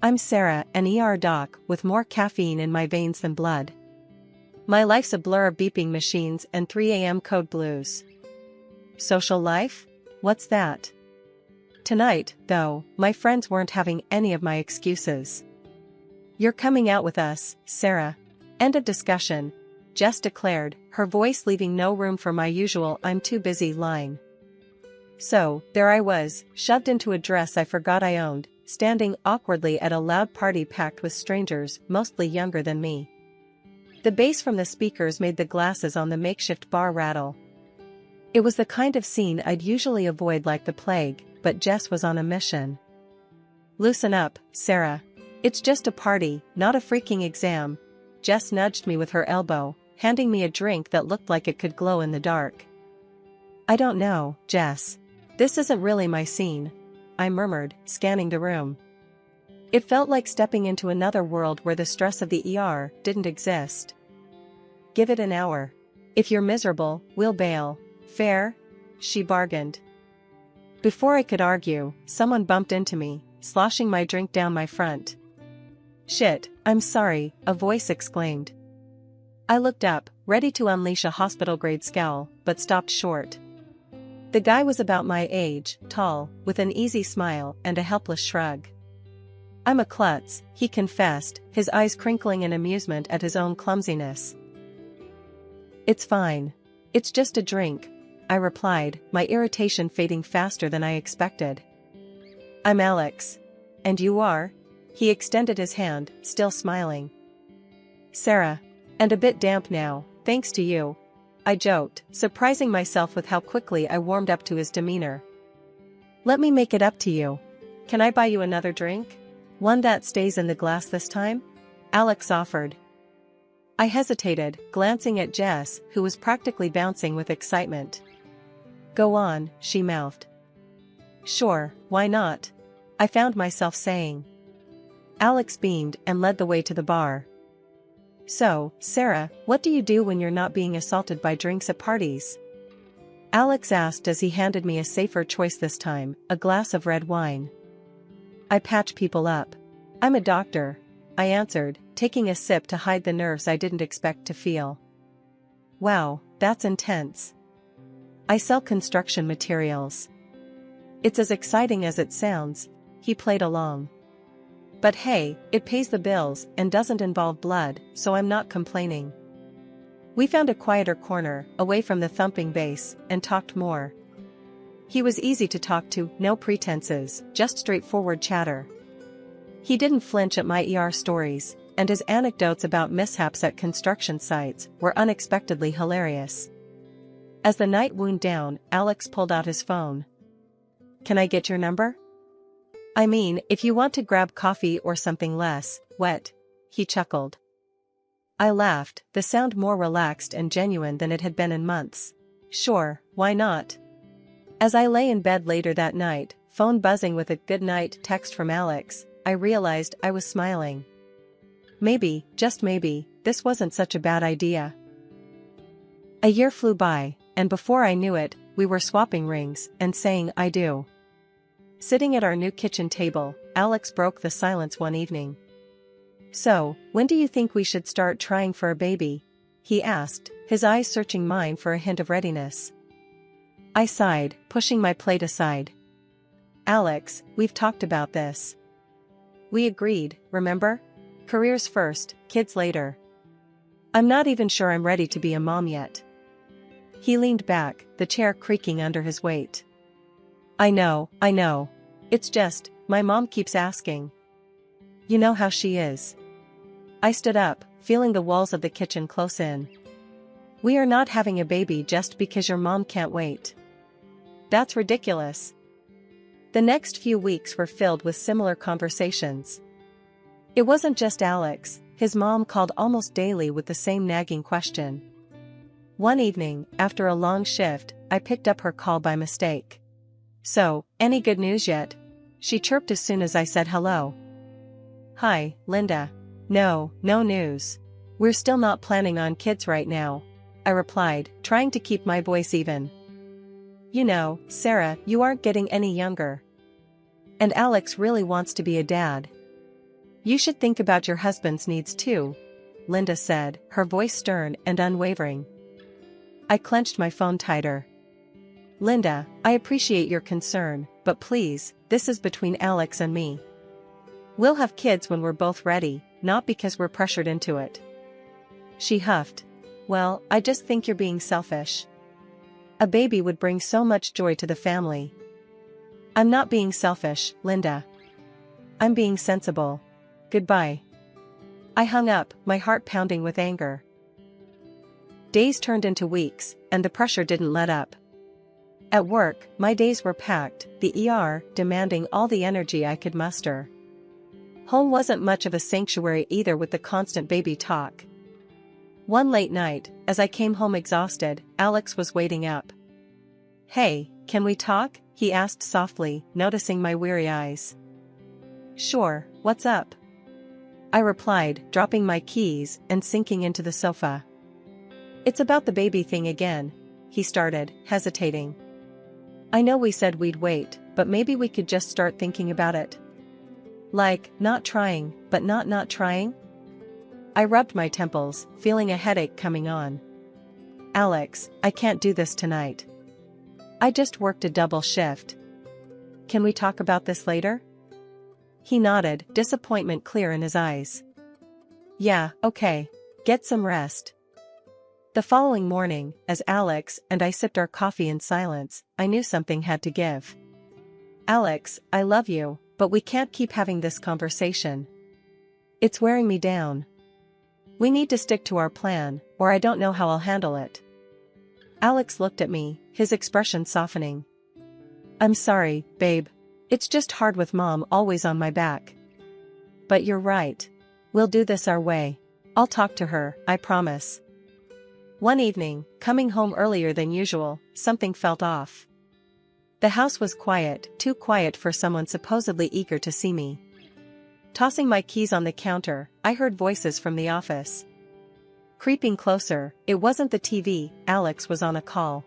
I'm Sarah, an ER doc with more caffeine in my veins than blood. My life's a blur of beeping machines and 3 a.m. code blues. Social life? What's that? Tonight, though, my friends weren't having any of my excuses. You're coming out with us, Sarah. End of discussion, Jess declared, her voice leaving no room for my usual "I'm too busy" line. So, there I was, shoved into a dress I forgot I owned, standing awkwardly at a loud party packed with strangers, mostly younger than me. The bass from the speakers made the glasses on the makeshift bar rattle. It was the kind of scene I'd usually avoid like the plague, but Jess was on a mission. Loosen up, Sarah. It's just a party, not a freaking exam. Jess nudged me with her elbow, handing me a drink that looked like it could glow in the dark. I don't know, Jess. This isn't really my scene, I murmured, scanning the room. It felt like stepping into another world where the stress of the ER didn't exist. Give it an hour. If you're miserable, we'll bail. Fair? She bargained. Before I could argue, someone bumped into me, sloshing my drink down my front. Shit, I'm sorry, a voice exclaimed. I looked up, ready to unleash a hospital-grade scowl, but stopped short. The guy was about my age, tall, with an easy smile and a helpless shrug. I'm a klutz, he confessed, his eyes crinkling in amusement at his own clumsiness. It's fine. It's just a drink, I replied, my irritation fading faster than I expected. I'm Alex. And you are? He extended his hand, still smiling. Sarah. And a bit damp now, thanks to you. I joked, surprising myself with how quickly I warmed up to his demeanor. Let me make it up to you. Can I buy you another drink? One that stays in the glass this time? Alex offered. I hesitated, glancing at Jess, who was practically bouncing with excitement. Go on, she mouthed. Sure, why not? I found myself saying. Alex beamed and led the way to the bar. So, Sarah, what do you do when you're not being assaulted by drinks at parties? Alex asked as he handed me a safer choice this time, a glass of red wine. I patch people up. I'm a doctor, I answered, taking a sip to hide the nerves I didn't expect to feel. Wow, that's intense. I sell construction materials. It's as exciting as it sounds, he played along. But hey, it pays the bills and doesn't involve blood, so I'm not complaining. We found a quieter corner, away from the thumping bass, and talked more. He was easy to talk to, no pretenses, just straightforward chatter. He didn't flinch at my ER stories, and his anecdotes about mishaps at construction sites were unexpectedly hilarious. As the night wound down, Alex pulled out his phone. Can I get your number? I mean, if you want to grab coffee or something less wet, he chuckled. I laughed, the sound more relaxed and genuine than it had been in months. Sure, why not? As I lay in bed later that night, phone buzzing with a good night text from Alex, I realized I was smiling. Maybe, just maybe, this wasn't such a bad idea. A year flew by, and before I knew it, we were swapping rings and saying I do. Sitting at our new kitchen table, Alex broke the silence one evening. So, when do you think we should start trying for a baby? He asked, his eyes searching mine for a hint of readiness. I sighed, pushing my plate aside. Alex, we've talked about this. We agreed, remember? Careers first, kids later. I'm not even sure I'm ready to be a mom yet. He leaned back, the chair creaking under his weight. I know. It's just, my mom keeps asking. You know how she is. I stood up, feeling the walls of the kitchen close in. We are not having a baby just because your mom can't wait. That's ridiculous. The next few weeks were filled with similar conversations. It wasn't just Alex, his mom called almost daily with the same nagging question. One evening, after a long shift, I picked up her call by mistake. So, any good news yet? She chirped as soon as I said hello. Hi, Linda. No news. We're still not planning on kids right now, I replied, trying to keep my voice even. You know, Sarah, you aren't getting any younger. And Alex really wants to be a dad. You should think about your husband's needs too, Linda said, her voice stern and unwavering. I clenched my phone tighter. Linda, I appreciate your concern, but please, this is between Alex and me. We'll have kids when we're both ready, not because we're pressured into it. She huffed. Well, I just think you're being selfish. A baby would bring so much joy to the family. I'm not being selfish, Linda. I'm being sensible. Goodbye. I hung up, my heart pounding with anger. Days turned into weeks, and the pressure didn't let up. At work, my days were packed, the ER demanding all the energy I could muster. Home wasn't much of a sanctuary either with the constant baby talk. One late night, as I came home exhausted, Alex was waiting up. Hey, can we talk? He asked softly, noticing my weary eyes. Sure, what's up? I replied, dropping my keys and sinking into the sofa. It's about the baby thing again, he started, hesitating. I know we said we'd wait, but maybe we could just start thinking about it. Like, not trying, but not trying? I rubbed my temples, feeling a headache coming on. Alex, I can't do this tonight. I just worked a double shift. Can we talk about this later? He nodded, disappointment clear in his eyes. Yeah, okay. Get some rest. The following morning, as Alex and I sipped our coffee in silence, I knew something had to give. Alex, I love you, but we can't keep having this conversation. It's wearing me down. We need to stick to our plan, or I don't know how I'll handle it. Alex looked at me, his expression softening. I'm sorry, babe. It's just hard with Mom always on my back. But you're right. We'll do this our way. I'll talk to her, I promise. One evening, coming home earlier than usual, something felt off. The house was quiet, too quiet for someone supposedly eager to see me. Tossing my keys on the counter, I heard voices from the office. Creeping closer, it wasn't the TV, Alex was on a call.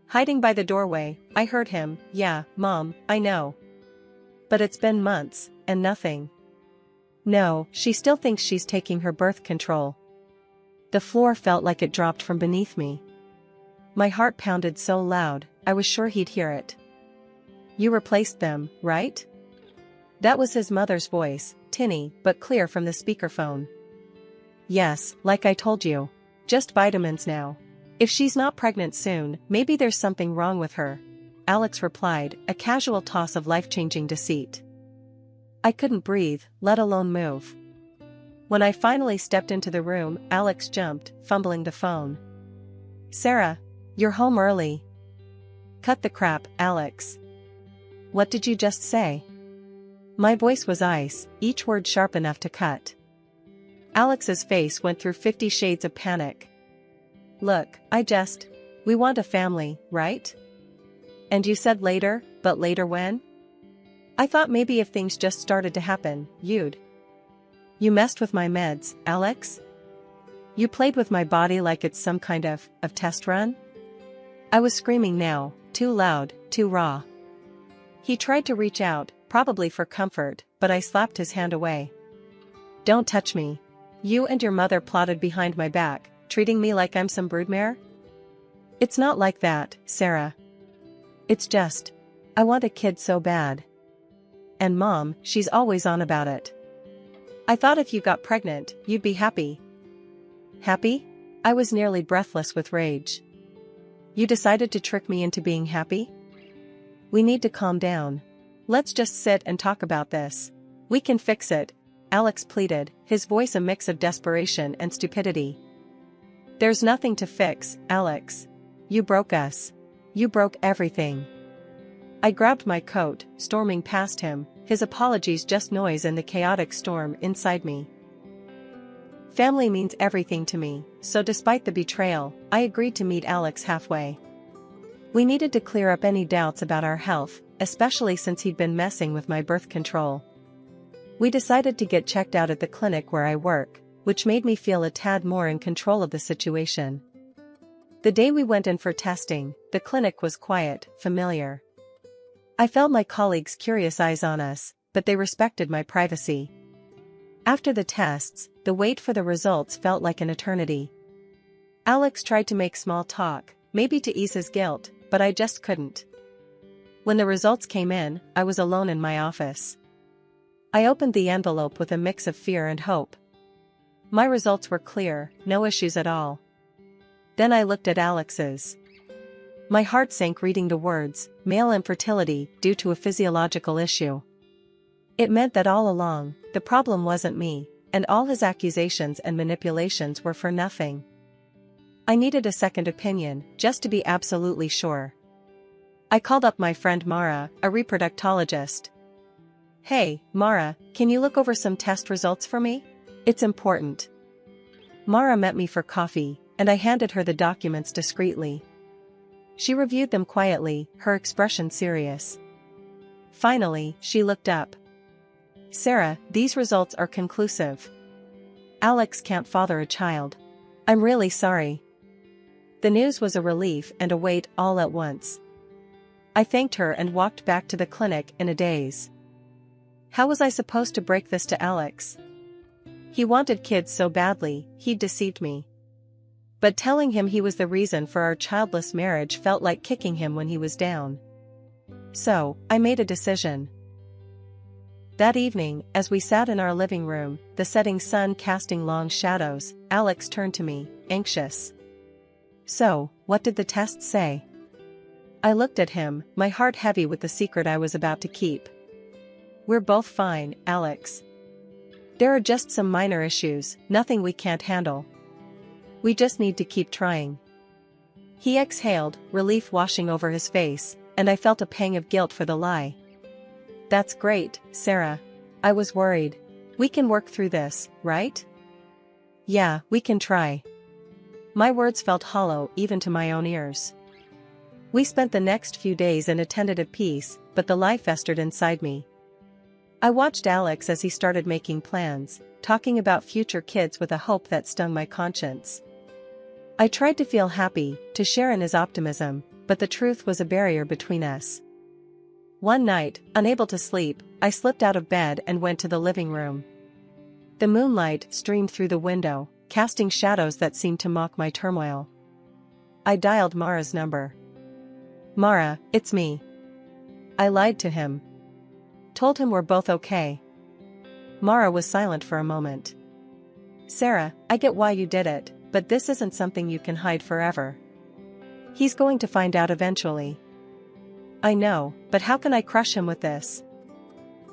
Hiding by the doorway, I heard him, yeah, Mom, I know. But it's been months, and nothing. No, she still thinks she's taking her birth control. The floor felt like it dropped from beneath me. My heart pounded so loud, I was sure he'd hear it. You replaced them, right? That was his mother's voice, tinny but clear from the speakerphone. Yes, like I told you. Just vitamins now. If she's not pregnant soon, maybe there's something wrong with her. Alex replied, a casual toss of life-changing deceit. I couldn't breathe, let alone move. When I finally stepped into the room, Alex jumped, fumbling the phone. Sarah, you're home early. Cut the crap, Alex. What did you just say? My voice was ice, each word sharp enough to cut. Alex's face went through 50 shades of panic. Look, we want a family, right? And you said later, but later when? I thought maybe if things just started to happen, you'd. You messed with my meds, Alex? You played with my body like it's some kind of test run? I was screaming now, too loud, too raw. He tried to reach out, probably for comfort, but I slapped his hand away. Don't touch me. You and your mother plotted behind my back, treating me like I'm some broodmare? It's not like that, Sarah. It's just, I want a kid so bad. And Mom, she's always on about it. I thought if you got pregnant, you'd be happy. Happy? I was nearly breathless with rage. You decided to trick me into being happy? We need to calm down. Let's just sit and talk about this. We can fix it, Alex pleaded, his voice a mix of desperation and stupidity. There's nothing to fix, Alex. You broke us. You broke everything. I grabbed my coat, storming past him, his apologies just noise in the chaotic storm inside me. Family means everything to me, so despite the betrayal, I agreed to meet Alex halfway. We needed to clear up any doubts about our health, especially since he'd been messing with my birth control. We decided to get checked out at the clinic where I work, which made me feel a tad more in control of the situation. The day we went in for testing, the clinic was quiet, familiar. I felt my colleagues' curious eyes on us, but they respected my privacy. After the tests, the wait for the results felt like an eternity. Alex tried to make small talk, maybe to ease his guilt, but I just couldn't. When the results came in, I was alone in my office. I opened the envelope with a mix of fear and hope. My results were clear, no issues at all. Then I looked at Alex's. My heart sank reading the words, male infertility due to a physiological issue. It meant that all along, the problem wasn't me, and all his accusations and manipulations were for nothing. I needed a second opinion, just to be absolutely sure. I called up my friend Mara, a reproductologist. "Hey, Mara, can you look over some test results for me? It's important." Mara met me for coffee, and I handed her the documents discreetly. She reviewed them quietly, her expression serious. Finally, she looked up. "Sarah, these results are conclusive. Alex can't father a child. I'm really sorry." The news was a relief and a weight all at once. I thanked her and walked back to the clinic in a daze. How was I supposed to break this to Alex? He wanted kids so badly, he'd deceived me. But telling him he was the reason for our childless marriage felt like kicking him when he was down. So, I made a decision. That evening, as we sat in our living room, the setting sun casting long shadows, Alex turned to me, anxious. "So, what did the tests say?" I looked at him, my heart heavy with the secret I was about to keep. "We're both fine, Alex. There are just some minor issues, nothing we can't handle. We just need to keep trying." He exhaled, relief washing over his face, and I felt a pang of guilt for the lie. "That's great, Sarah. I was worried. We can work through this, right?" "Yeah, we can try." My words felt hollow even to my own ears. We spent the next few days in a tentative peace, but the lie festered inside me. I watched Alex as he started making plans, talking about future kids with a hope that stung my conscience. I tried to feel happy, to share in his optimism, but the truth was a barrier between us. One night, unable to sleep, I slipped out of bed and went to the living room. The moonlight streamed through the window, casting shadows that seemed to mock my turmoil. I dialed Mara's number. "Mara, it's me." I lied to him. Told him we're both okay. Mara was silent for a moment. "Sarah, I get why you did it, but this isn't something you can hide forever. He's going to find out eventually." "I know, but how can I crush him with this?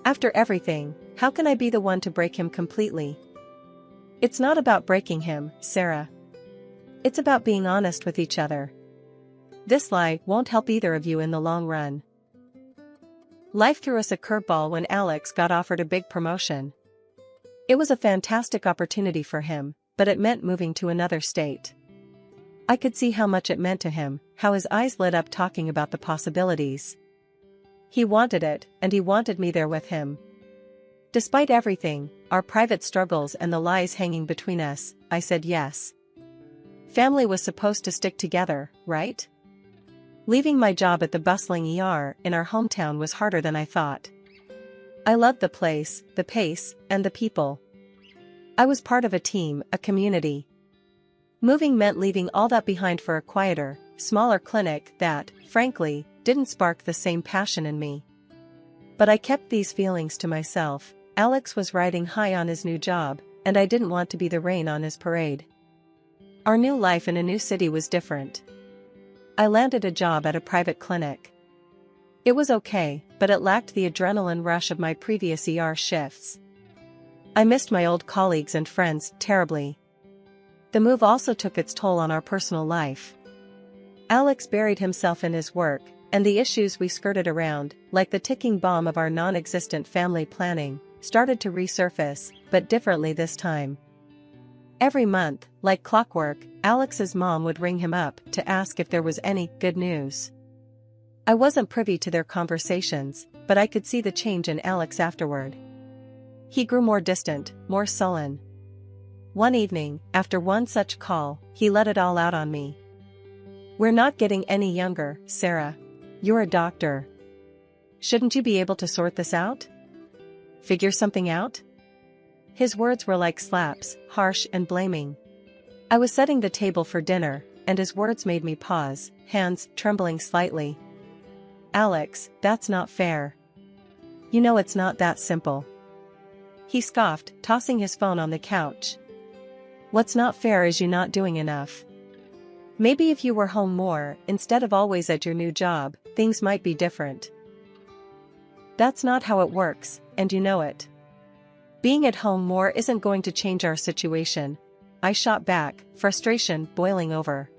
After everything, how can I be the one to break him completely?" "It's not about breaking him, Sarah. It's about being honest with each other. This lie won't help either of you in the long run." Life threw us a curveball when Alex got offered a big promotion. It was a fantastic opportunity for him, but it meant moving to another state. I could see how much it meant to him, how his eyes lit up talking about the possibilities. He wanted it, and he wanted me there with him. Despite everything, our private struggles and the lies hanging between us, I said yes. Family was supposed to stick together, right? Leaving my job at the bustling ER in our hometown was harder than I thought. I loved the place, the pace, and the people. I was part of a team, a community. Moving meant leaving all that behind for a quieter, smaller clinic that, frankly, didn't spark the same passion in me. But I kept these feelings to myself. Alex was riding high on his new job, and I didn't want to be the rain on his parade. Our new life in a new city was different. I landed a job at a private clinic. It was okay, but it lacked the adrenaline rush of my previous ER shifts. I missed my old colleagues and friends terribly. The move also took its toll on our personal life. Alex buried himself in his work, and the issues we skirted around, like the ticking bomb of our non-existent family planning, started to resurface, but differently this time. Every month, like clockwork, Alex's mom would ring him up to ask if there was any good news. I wasn't privy to their conversations, but I could see the change in Alex afterward. He grew more distant, more sullen. One evening, after one such call, he let it all out on me. "We're not getting any younger, Sarah. You're a doctor. Shouldn't you be able to sort this out? Figure something out? His words were like slaps, harsh and blaming. I was setting the table for dinner, and his words made me pause, hands trembling slightly. Alex, that's not fair. You know it's not that simple. He scoffed, tossing his phone on the couch. What's not fair is you not doing enough. Maybe if you were home more, instead of always at your new job, things might be different. That's not how it works, and you know it. Being at home more isn't going to change our situation. I shot back, frustration boiling over.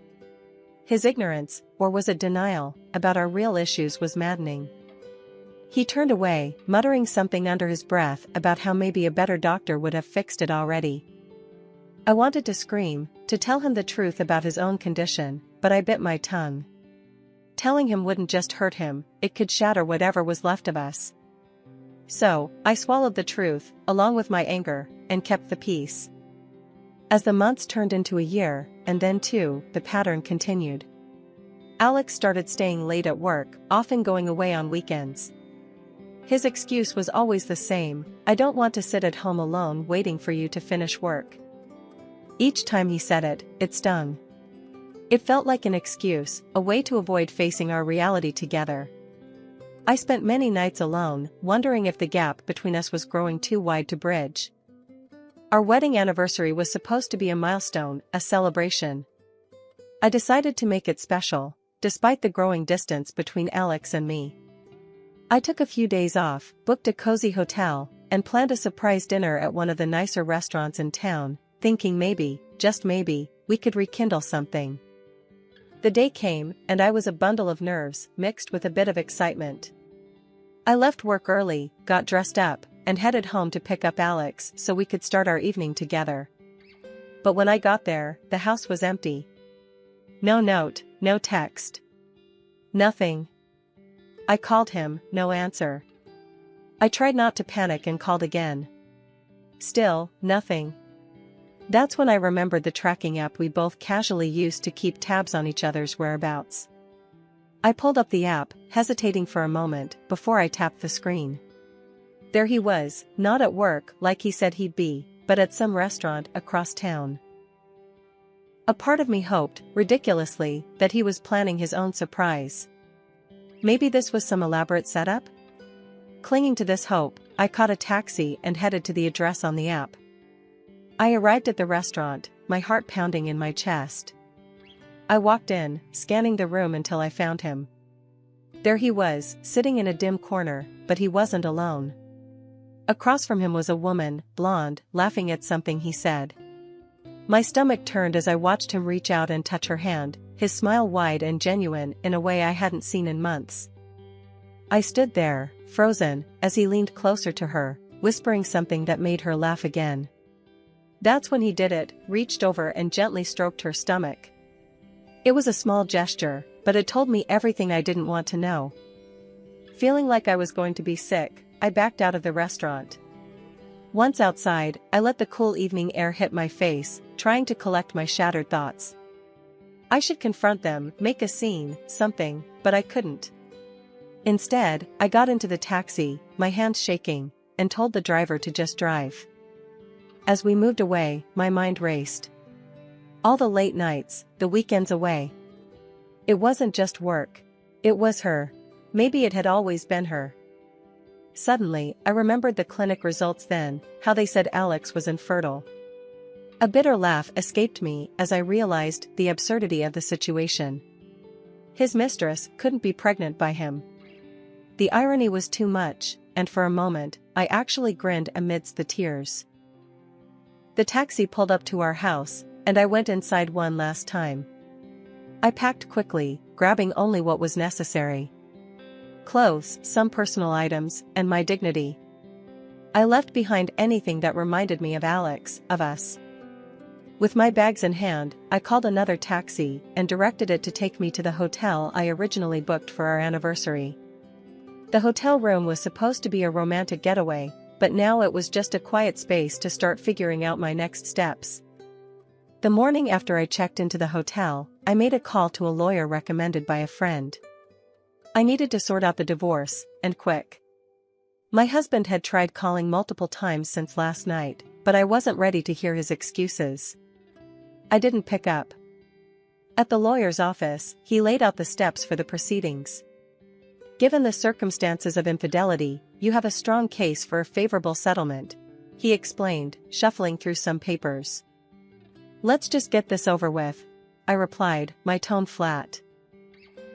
His ignorance, or was it denial, about our real issues was maddening. He turned away, muttering something under his breath about how maybe a better doctor would have fixed it already. I wanted to scream, to tell him the truth about his own condition, but I bit my tongue. Telling him wouldn't just hurt him, it could shatter whatever was left of us. So, I swallowed the truth, along with my anger, and kept the peace. As the months turned into a year, and then two, the pattern continued. Alex started staying late at work, often going away on weekends. His excuse was always the same: I don't want to sit at home alone waiting for you to finish work. Each time he said it, it stung. It felt like an excuse, a way to avoid facing our reality together. I spent many nights alone, wondering if the gap between us was growing too wide to bridge. Our wedding anniversary was supposed to be a milestone, a celebration. I decided to make it special, despite the growing distance between Alex and me. I took a few days off, booked a cozy hotel, and planned a surprise dinner at one of the nicer restaurants in town, thinking maybe, just maybe, we could rekindle something. The day came, and I was a bundle of nerves, mixed with a bit of excitement. I left work early, got dressed up, and headed home to pick up Alex so we could start our evening together. But when I got there, the house was empty. No note, no text. Nothing. I called him, no answer. I tried not to panic and called again. Still, nothing. That's when I remembered the tracking app we both casually used to keep tabs on each other's whereabouts. I pulled up the app, hesitating for a moment, before I tapped the screen. There he was, not at work like he said he'd be, but at some restaurant across town. A part of me hoped, ridiculously, that he was planning his own surprise. Maybe this was some elaborate setup? Clinging to this hope, I caught a taxi and headed to the address on the app. I arrived at the restaurant, my heart pounding in my chest. I walked in, scanning the room until I found him. There he was, sitting in a dim corner, but he wasn't alone. Across from him was a woman, blonde, laughing at something he said. My stomach turned as I watched him reach out and touch her hand, his smile wide and genuine in a way I hadn't seen in months. I stood there, frozen, as he leaned closer to her, whispering something that made her laugh again. That's when he did it, reached over and gently stroked her stomach. It was a small gesture, but it told me everything I didn't want to know. Feeling like I was going to be sick, I backed out of the restaurant. Once outside, I let the cool evening air hit my face, trying to collect my shattered thoughts. I should confront them, make a scene, something, but I couldn't. Instead, I got into the taxi, my hands shaking, and told the driver to just drive. As we moved away, my mind raced. All the late nights, the weekends away. It wasn't just work. It was her. Maybe it had always been her. Suddenly, I remembered the clinic results then, how they said Alex was infertile. A bitter laugh escaped me as I realized the absurdity of the situation. His mistress couldn't be pregnant by him. The irony was too much, and for a moment, I actually grinned amidst the tears. The taxi pulled up to our house, and I went inside one last time. I packed quickly, grabbing only what was necessary. Clothes, some personal items, and my dignity. I left behind anything that reminded me of Alex, of us. With my bags in hand, I called another taxi and directed it to take me to the hotel I originally booked for our anniversary. The hotel room was supposed to be a romantic getaway, but now it was just a quiet space to start figuring out my next steps. The morning after I checked into the hotel, I made a call to a lawyer recommended by a friend. I needed to sort out the divorce, and quick. My husband had tried calling multiple times since last night, but I wasn't ready to hear his excuses. I didn't pick up. At the lawyer's office, he laid out the steps for the proceedings. Given the circumstances of infidelity, you have a strong case for a favorable settlement, he explained, shuffling through some papers. Let's just get this over with, I replied, my tone flat.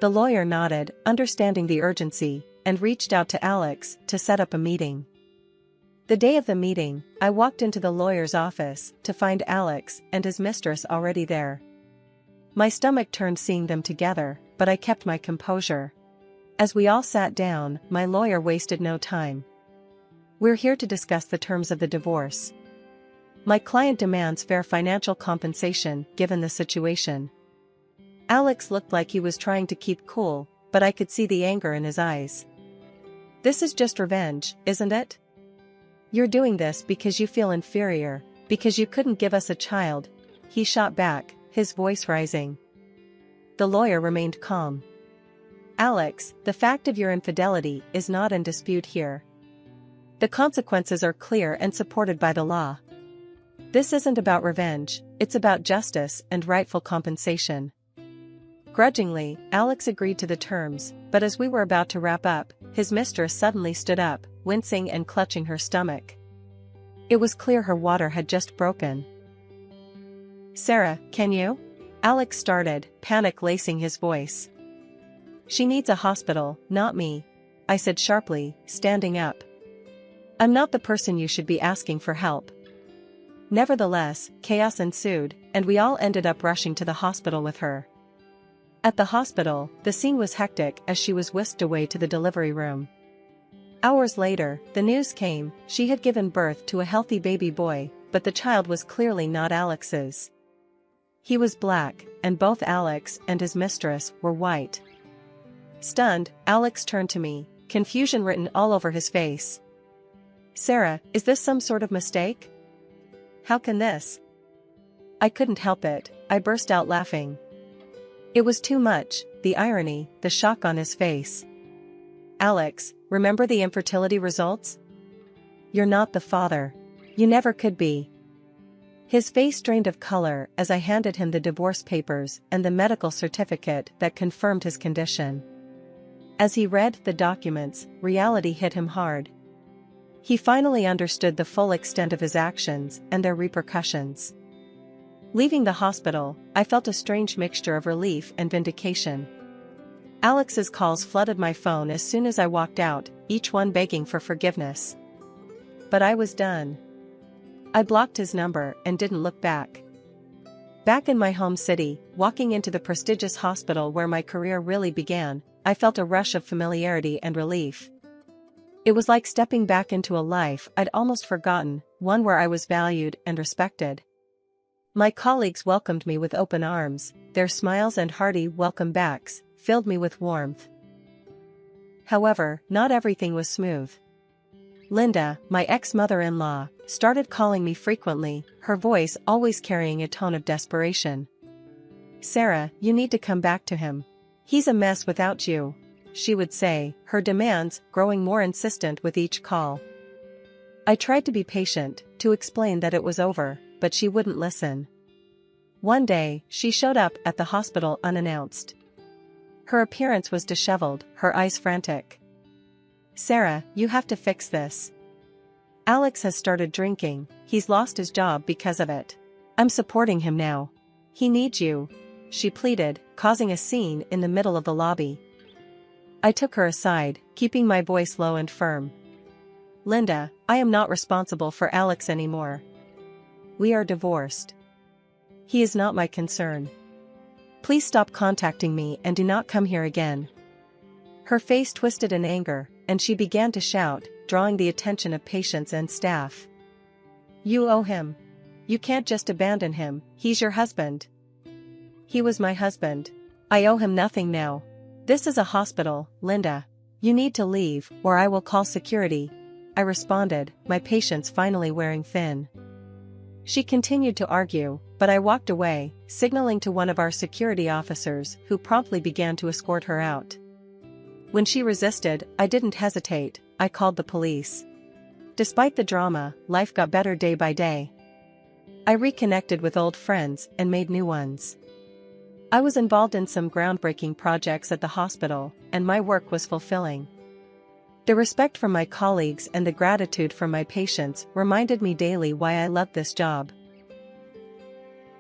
The lawyer nodded, understanding the urgency, and reached out to Alex to set up a meeting. The day of the meeting, I walked into the lawyer's office to find Alex and his mistress already there. My stomach turned seeing them together, but I kept my composure. As we all sat down, my lawyer wasted no time. We're here to discuss the terms of the divorce. My client demands fair financial compensation given the situation. Alex looked like he was trying to keep cool, but I could see the anger in his eyes. This is just revenge, isn't it? You're doing this because you feel inferior, because you couldn't give us a child, he shot back, his voice rising. The lawyer remained calm. Alex, the fact of your infidelity is not in dispute here. The consequences are clear and supported by the law. This isn't about revenge, it's about justice and rightful compensation. Grudgingly, Alex agreed to the terms, but as we were about to wrap up, his mistress suddenly stood up, wincing and clutching her stomach. It was clear her water had just broken. Sarah, can you? Alex started, panic lacing his voice. She needs a hospital, not me, I said sharply, standing up. I'm not the person you should be asking for help. Nevertheless, chaos ensued, and we all ended up rushing to the hospital with her. At the hospital, the scene was hectic as she was whisked away to the delivery room. Hours later, the news came, she had given birth to a healthy baby boy, but the child was clearly not Alex's. He was black, and both Alex and his mistress were white. Stunned, Alex turned to me, confusion written all over his face. Sarah, is this some sort of mistake? How can this? I couldn't help it, I burst out laughing. It was too much, the irony, the shock on his face. Alex, remember the infertility results? You're not the father. You never could be. His face drained of color as I handed him the divorce papers and the medical certificate that confirmed his condition. As he read the documents, reality hit him hard. He finally understood the full extent of his actions and their repercussions. Leaving the hospital, I felt a strange mixture of relief and vindication. Alex's calls flooded my phone as soon as I walked out, each one begging for forgiveness. But I was done. I blocked his number and didn't look back. Back in my home city, walking into the prestigious hospital where my career really began, I felt a rush of familiarity and relief. It was like stepping back into a life I'd almost forgotten, one where I was valued and respected. My colleagues welcomed me with open arms, their smiles and hearty welcome backs filled me with warmth. However, not everything was smooth. Linda, my ex-mother-in-law, started calling me frequently, her voice always carrying a tone of desperation. Sarah, you need to come back to him. He's a mess without you, she would say, her demands growing more insistent with each call. I tried to be patient, to explain that it was over, but she wouldn't listen. One day, she showed up at the hospital unannounced. Her appearance was disheveled, her eyes frantic. Sarah, you have to fix this. Alex has started drinking, he's lost his job because of it. I'm supporting him now. He needs you, she pleaded, causing a scene in the middle of the lobby. I took her aside, keeping my voice low and firm. Linda, I am not responsible for Alex anymore. We are divorced. He is not my concern. Please stop contacting me and do not come here again. Her face twisted in anger, and she began to shout, drawing the attention of patients and staff. You owe him. You can't just abandon him, he's your husband. He was my husband. I owe him nothing now. This is a hospital, Linda. You need to leave, or I will call security, I responded, my patience finally wearing thin. She continued to argue, but I walked away, signaling to one of our security officers who promptly began to escort her out. When she resisted, I didn't hesitate, I called the police. Despite the drama, life got better day by day. I reconnected with old friends and made new ones. I was involved in some groundbreaking projects at the hospital, and my work was fulfilling. The respect from my colleagues and the gratitude from my patients reminded me daily why I loved this job.